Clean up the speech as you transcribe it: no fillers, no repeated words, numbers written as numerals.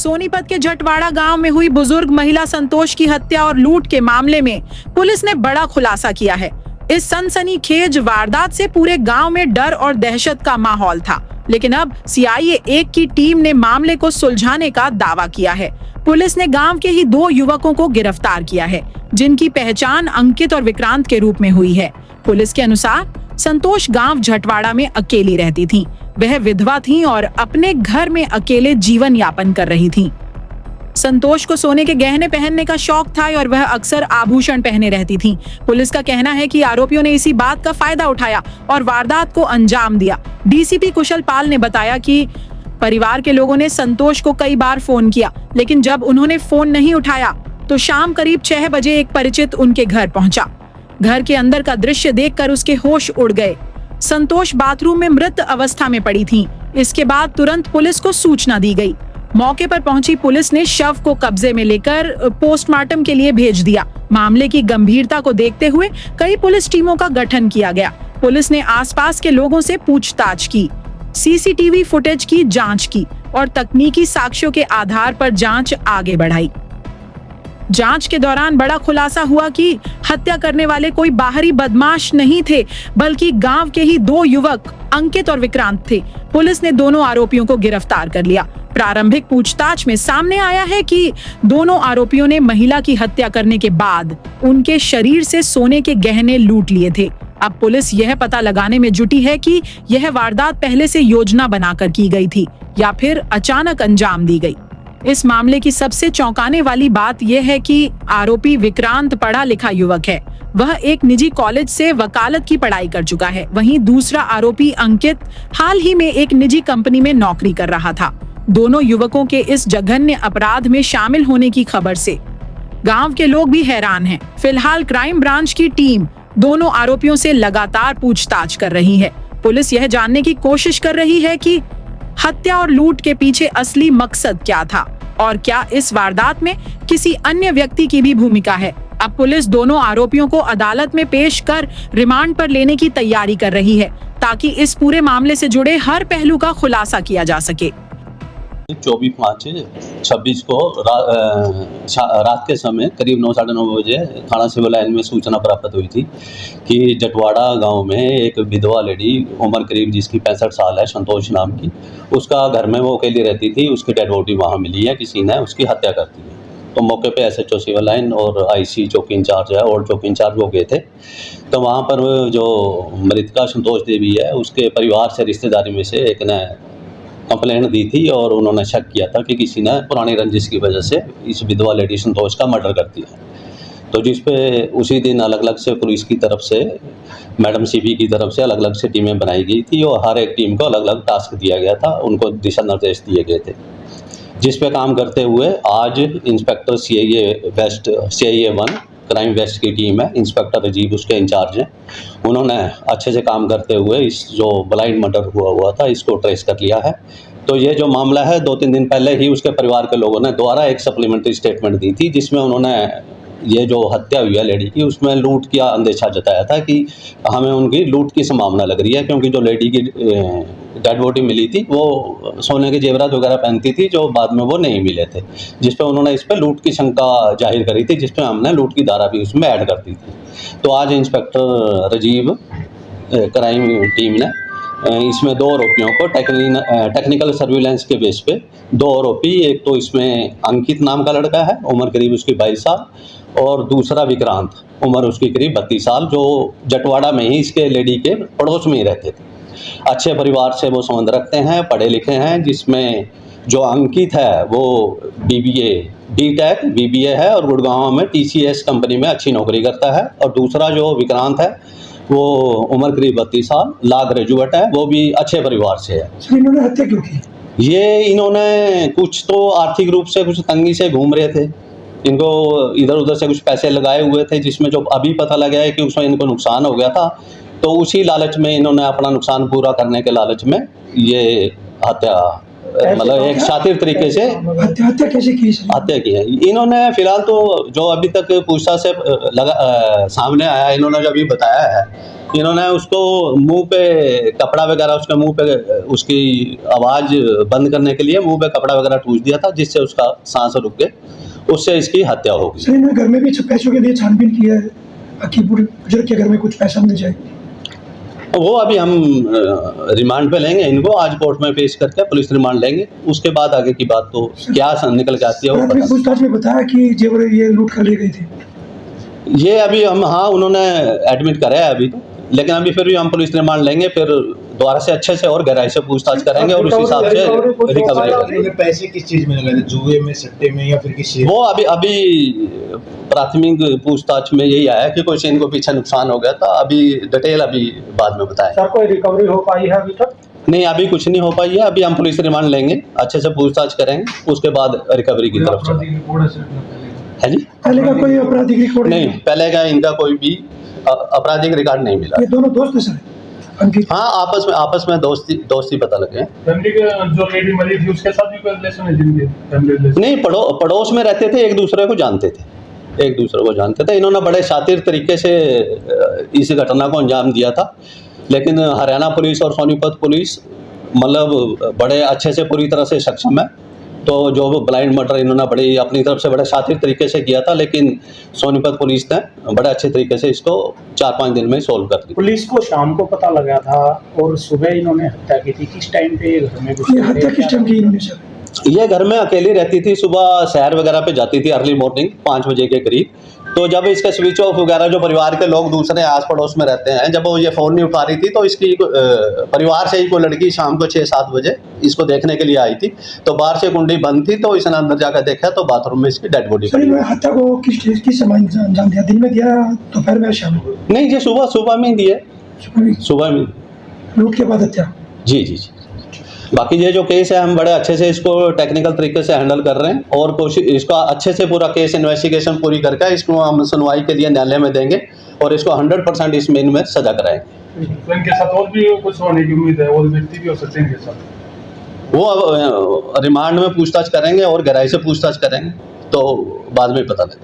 सोनीपत के जटवाड़ा गांव में हुई बुजुर्ग महिला संतोष की हत्या और लूट के मामले में पुलिस ने बड़ा खुलासा किया है। इस सनसनीखेज वारदात से पूरे गांव में डर और दहशत का माहौल था, लेकिन अब CIA 1 की टीम ने मामले को सुलझाने का दावा किया है। पुलिस ने गांव के ही 2 युवकों को गिरफ्तार किया है, जिनकी पहचान अंकित और विक्रांत के रूप में हुई है। पुलिस के अनुसार संतोष गांव जटवाड़ा में अकेली रहती थीं। वह विधवा थीं और अपने घर में अकेले जीवन यापन कर रही थीं। संतोष को सोने के गहने पहनने का शौक था और वह अक्सर आभूषण पहने रहती थीं। पुलिस का कहना है कि आरोपियों ने इसी बात का फायदा उठाया और वारदात को अंजाम दिया। DCP कुशल पाल ने बताया कि परिवार के लोगों ने संतोष को कई बार फोन किया, लेकिन जब उन्होंने फोन नहीं उठाया तो शाम करीब 6 बजे एक परिचित उनके घर पहुंचा। घर के अंदर का दृश्य देखकर उसके होश उड़ गए। संतोष बाथरूम में मृत अवस्था में पड़ी थीं। इसके बाद तुरंत पुलिस को सूचना दी गई। मौके पर पहुंची पुलिस ने शव को कब्जे में लेकर पोस्टमार्टम के लिए भेज दिया। मामले की गंभीरता को देखते हुए कई पुलिस टीमों का गठन किया गया। पुलिस ने आसपास के लोगों से पूछताछ की, CCTV फुटेज की जांच की और तकनीकी साक्ष्यों के आधार पर जांच आगे बढ़ाई। जांच के दौरान बड़ा खुलासा हुआ कि हत्या करने वाले कोई बाहरी बदमाश नहीं थे, बल्कि गांव के ही 2 युवक अंकित और विक्रांत थे। पुलिस ने दोनों आरोपियों को गिरफ्तार कर लिया। प्रारंभिक पूछताछ में सामने आया है कि दोनों आरोपियों ने महिला की हत्या करने के बाद उनके शरीर से सोने के गहने लूट लिए थे। अब पुलिस यह पता लगाने में जुटी है कि यह वारदात पहले से योजना बनाकर की गई थी या फिर अचानक अंजाम दी गई। इस मामले की सबसे चौंकाने वाली बात यह है कि आरोपी विक्रांत पढ़ा लिखा युवक है। वह एक निजी कॉलेज से वकालत की पढ़ाई कर चुका है। वहीं दूसरा आरोपी अंकित हाल ही में एक निजी कंपनी में नौकरी कर रहा था। दोनों युवकों के इस जघन्य अपराध में शामिल होने की खबर से गांव के लोग भी हैरान हैं। फिलहाल क्राइम ब्रांच की टीम दोनों आरोपियों से लगातार पूछताछ कर रही है। पुलिस यह जानने की कोशिश कर रही है कि हत्या और लूट के पीछे असली मकसद क्या था और क्या इस वारदात में किसी अन्य व्यक्ति की भी भूमिका है। अब पुलिस दोनों आरोपियों को अदालत में पेश कर रिमांड पर लेने की तैयारी कर रही है, ताकि इस पूरे मामले से जुड़े हर पहलू का खुलासा किया जा सके। 24/5/26 को रात के समय करीब 9 साढ़े 9 बजे थाना सिविल लाइन में सूचना प्राप्त हुई थी कि जटवाड़ा गांव में एक विधवा लेडी, उम्र करीब जिसकी 65 साल है, संतोष नाम की, उसका घर में वो अकेली रहती थी। उसकी डेड बॉडी वहाँ मिली है, किसी ने उसकी हत्या कर दी है। तो मौके पे SHO सिविल लाइन और IC चौकी इंचार्ज है और चौकी इंचार्ज वो गए थे। तो वहाँ पर जो मृतका संतोष देवी है, उसके परिवार से, रिश्तेदारी में से एक ने कंप्लेंट दी थी और उन्होंने शक किया था कि किसी ने पुरानी रंजिश की वजह से इस विधवा लेडी संतोष का मर्डर कर दिया। तो जिस पे उसी दिन अलग अलग से पुलिस की तरफ से, मैडम CP की तरफ से अलग अलग से टीमें बनाई गई थी और हर एक टीम को अलग अलग टास्क दिया गया था, उनको दिशा निर्देश दिए गए थे। जिस पे काम करते हुए आज इंस्पेक्टर CIA 1 क्राइम वेस्ट की टीम है, इंस्पेक्टर राजीव उसके इंचार्ज हैं। उन्होंने अच्छे से काम करते हुए इस जो ब्लाइंड मर्डर हुआ था इसको ट्रेस कर लिया है। तो ये जो मामला है, 2-3 दिन पहले ही उसके परिवार के लोगों ने दोबारा एक सप्लीमेंट्री स्टेटमेंट दी थी, जिसमें उन्होंने ये जो हत्या हुई है लेडी की, उसमें लूट का अंदेशा जताया था कि हमें उनकी लूट की संभावना लग रही है, क्योंकि जो लेडी की डेड बॉडी मिली थी वो सोने के जेवरात वगैरह पहनती थी, जो बाद में वो नहीं मिले थे, जिस पे उन्होंने इस पे लूट की शंका जाहिर करी थी, जिस पे हमने लूट की धारा भी उसमें ऐड कर दी थी। तो आज इंस्पेक्टर राजीव क्राइम टीम ने इसमें 2 आरोपियों को टेक्निकल सर्विलेंस के बेस पे 2 आरोपी, एक तो इसमें अंकित नाम का लड़का है, उम्र करीब उसकी 22 साल, और दूसरा विक्रांत, उम्र उसकी करीब 32 साल, जो जटवाड़ा में ही इसके लेडी के पड़ोस में ही रहते थे। अच्छे परिवार से वो संबंध रखते हैं, पढ़े लिखे हैं। जिसमें जो अंकित है वो BTech BBA है और गुड़गांव में TCS कंपनी में अच्छी नौकरी करता है, और दूसरा जो विक्रांत है वो उम्र करीब 32 साल, लॉ ग्रेजुएट है, वो भी अच्छे परिवार से है। इन्होंने हत्या क्यों की? ये इन्होंने कुछ तो आर्थिक रूप से कुछ तंगी से घूम रहे थे, इनको इधर उधर से कुछ पैसे लगाए हुए थे, जिसमें जो अभी पता लगा है कि उसमें इनको नुकसान हो गया था। तो उसी लालच में इन्होंने अपना नुकसान पूरा करने के लालच में ये हत्या, मतलब एक शातिर तरीके से हत्या कैसे की? हत्या की है इन्होंने। फिलहाल तो जो अभी तक पूछताछ से सामने आया, इन्होंने जो अभी बताया है इन्होंने उसको मुंह पे कपड़ा वगैरह, उसके मुंह पे उसकी आवाज़ बंद करने के लिए मुंह पे कपड़ा वगैरह ठूस दिया था, जिससे उसका सांस रुक गए, उससे इसकी हत्या हो गई। सर इन्होंने घर में भी पैसों के लिए छानबीन किया है कि बुजुर्ग के घर में कुछ पैसा मिल जाए। वो अभी हम रिमांड पे लेंगे इनको, आज कोर्ट में पेश करके पुलिस रिमांड लेंगे, उसके बाद आगे की बात तो क्या निकल के आती है वो प्राथमिक पता पूछताछ में बताया कि जेवर ये लूट कर ले गई थी। नहीं। ये अभी हम, हाँ उन्होंने एडमिट करा है अभी तो, लेकिन अभी फिर भी हम पुलिस रिमांड लेंगे, फिर दोबारा से अच्छे से और गहराई से पूछताछ करेंगे और उस हिसाब से रिकवरी करेंगे। पैसे किस चीज में लगे थे, जुए में, सट्टे में या फिर किसी? वो अभी प्राथमिक पूछताछ में यही आया कि कुछ इनको पीछे नुकसान हो गया था, अभी डिटेल अभी बाद में बताएं। सर कोई रिकवरी हो पाई है अभी तक? नहीं, अभी कुछ नहीं हो पाई है, अभी हम पुलिस रिमांड लेंगे, अच्छे से पूछताछ करेंगे, उसके बाद रिकवरी की तरफ चलेंगे। है जी? पहले का कोई आपराधिक रिकॉर्ड नहीं, पहले का इनका कोई भी आपराधिक रिकॉर्ड नहीं मिला। ये दोनों दोस्त हैं सर अंकित? हाँ, आपस में दोस्ती पता लगे। फैमिली के जो लेडी मरी थी उसके साथ भी कोई रिलेशन है जिनके फैमिली रिलेशन? नहीं, पड़ोस में रहते थे, एक दूसरे को जानते थे, इन्होंने बड़े शातिर तरीके से इस घटना को अंजाम दिया था, लेकिन हरियाणा पुलिस और सोनीपत पुलिस मतलब बड़े अच्छे से पूरी तरह से सक्षम है। तो जो ब्लाइंड मर्डर इन्होंने बड़ी अपनी तरफ से बड़े शातिर तरीके से किया था, लेकिन सोनीपत पुलिस ने बड़े अच्छे तरीके से इसको 4-5 दिन में सोल्व कर दिया। पुलिस को शाम को पता लगा था और सुबह इन्होंने हत्या की थी, किस टाइम पे घर में ये हत्या किस टाइम की इन्होंने सर? ये घर में अकेली रहती थी, सुबह सैर वगैरह पे जाती थी अर्ली मॉर्निंग 5 बजे के करीब। तो जब इसके स्विच ऑफ वगैरह, जो परिवार के लोग दूसरे आस पड़ोस में रहते हैं, जब वो ये फ़ोन नहीं उठा रही थी, तो इसकी परिवार से ही कोई लड़की शाम को 6-7 बजे इसको देखने के लिए आई थी। तो बाहर से कुंडी बंद थी, तो इसने अंदर जाकर देखा तो बाथरूम में इसकी डेड बॉडी सर पड़ी। इन्होंने हत्या को किस समय अंजाम दिया? दिन में दिया, दोपहर में, शाम को? नहीं, ये सुबह में ही दिए, सुबह में। लूट के बाद हत्या? जी। बाकी ये जो केस है, हम बड़े अच्छे से इसको टेक्निकल तरीके से हैंडल कर रहे हैं और कोशिश इसका अच्छे से पूरा केस इन्वेस्टिगेशन पूरी करके इसको हम सुनवाई के लिए न्यायालय में देंगे और इसको 100% इसमें इनमें सजा कराएंगे। तो इनके साथ और भी कुछ होने की उम्मीद है, और व्यक्ति भी हो सकते हैं इनके साथ? वो अब रिमांड में पूछताछ करेंगे और गहराई से पूछताछ करेंगे, तो बाद में पता लगेगा।